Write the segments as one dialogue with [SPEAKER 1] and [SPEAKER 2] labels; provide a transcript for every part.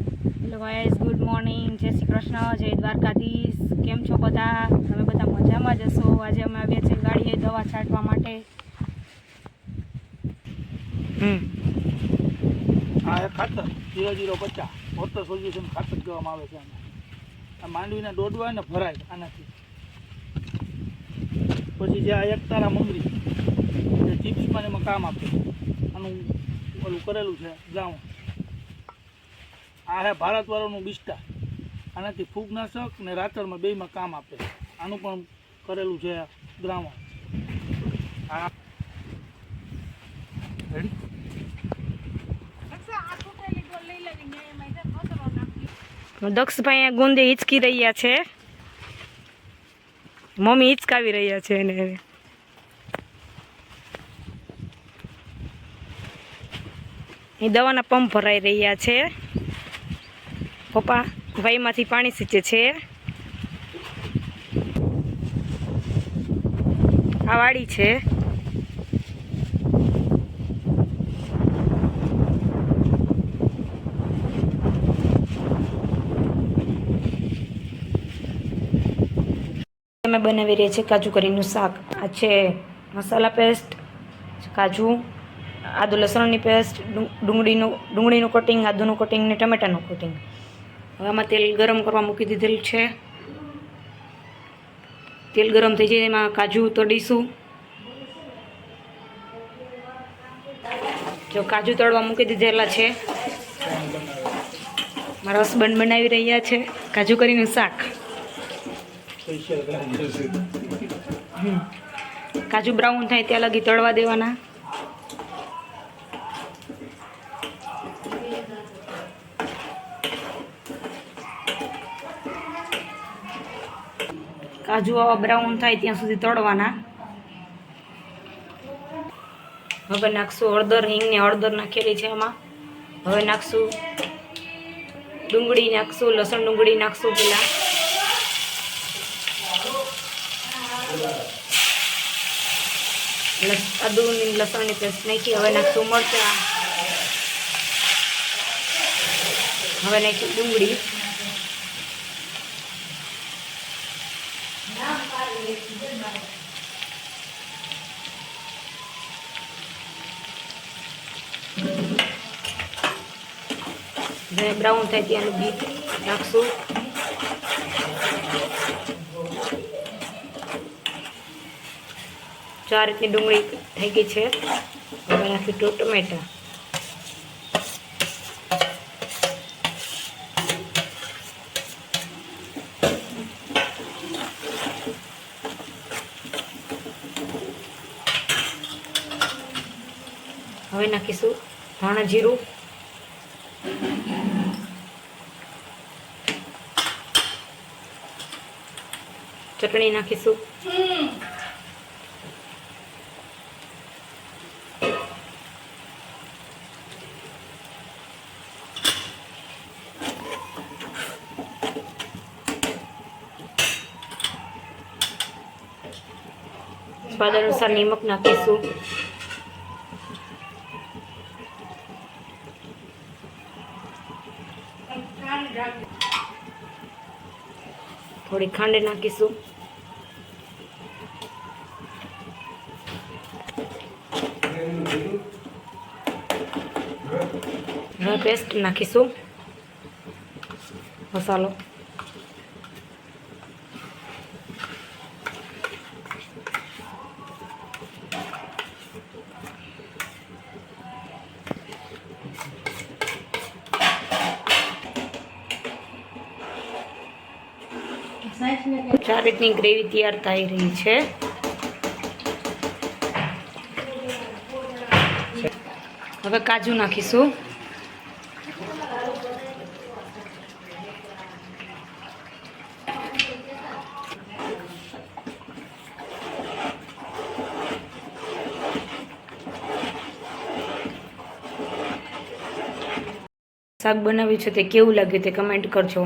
[SPEAKER 1] Hello guys, good morning, જય શ્રી કૃષ્ણ, જય દ્વારકાધીશ. કેમ છો બધા? તમે બધા મજામાં જ હશો. આજે અમે આવ્યા છીએ ગાડીએ દવા છાંટવા માટે.
[SPEAKER 2] આ એક ખાતર 050 વોટર સોલ્યુશન ખાતર કહેવામાં આવે છે. આ માંડવીના દોડવા ને ભરાય આનાથી. પછી જે આ એક તારા મમરી જે ચિપ્સમાં એમાં કામ આપે, આનું ઓલું કરેલું છે ગ્રાઉન્ડ. આ હે ભારતવાળાનું બિસ્ટા, આનાથી ફૂગનાશક ને રાતરમાં બેયમાં કામ આપે. આનું પણ કરેલું છે ગ્રાઉન્ડ. આ રેડી
[SPEAKER 1] દક્ષભાઈ અહીંયા ગુંદે હિંચકી રહ્યા છે. મમ્મી હિંચકાવી રહ્યા છે એને. એ દવાના પંપ ભરાઈ રહ્યા છે. પપ્પા ભાઈમાંથી પાણી સીંચે છે. આ વાડી છે. અમે બનાવી રહ્યા છીએ કાજુ કરીનું શાક. આ છે મસાલા પેસ્ટ, કાજુ, આદુ લસણની પેસ્ટ, ડુંગળીનું કટિંગ, આદુનું કટિંગ ને ટમેટાનું કટિંગ. હવે આમાં તેલ ગરમ કરવા મૂકી દીધેલ છે. તેલ ગરમ થઈ જાય એમાં કાજુ તળીશું. જો કાજુ તળવા મૂકી દીધેલા છે. મારા હસબન્ડ બનાવી રહ્યા છે કાજુ કરીનું શાક. કાજુ બ્રાઉન થાય ત્યાં લગી તળવા દેવાના. કાજુ આવા બ્રાઉન થાય ત્યાં સુધી તળવાના. હવે નાખશું હળદર, હિંગને હળદર નાખેલી છે આમાં. હવે નાખશું ડુંગળી, નાખશું લસણ ડુંગળી નાખશું પેલા. આદુની લસણની પેસ્ટ નાખી. હવે નાખશું મરચાં. હવે નાખી ડુંગળી. હવે બ્રાઉન થાય ત્યાંનું બીટ નાખશું. ચાર રીતની ડુંગળી થઈ ગઈ છે. હવે નાખી ટમેટા. હવે નાખીશું ધાણા જીરું. ચટણી નાખીશું. સ્વાદ અનુસાર નિમક નાખીશું. થોડી ખાંડ નાખીશું. હવે પેસ્ટ નાખીશું. મસાલો ચાર રીતની ગ્રેવી તૈયાર થઈ રહી છે. હવે કાજુ નાખીશું. શાક બનાવ્યું છે તે કેવું લાગ્યું તે કમેન્ટ કરજો.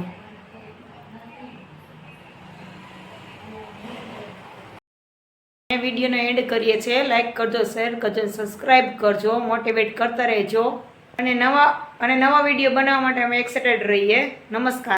[SPEAKER 1] વિડીયોનો એન્ડ કરીએ છીએ. લાઈક કરજો, શેર કરજો, સબસ્ક્રાઈબ કરજો, મોટિવેટ કરતા રહેજો અને નવા અને નવા વિડીયો બનાવવા માટે અમે એક્સાઇટેડ રહીએ. નમસ્કાર.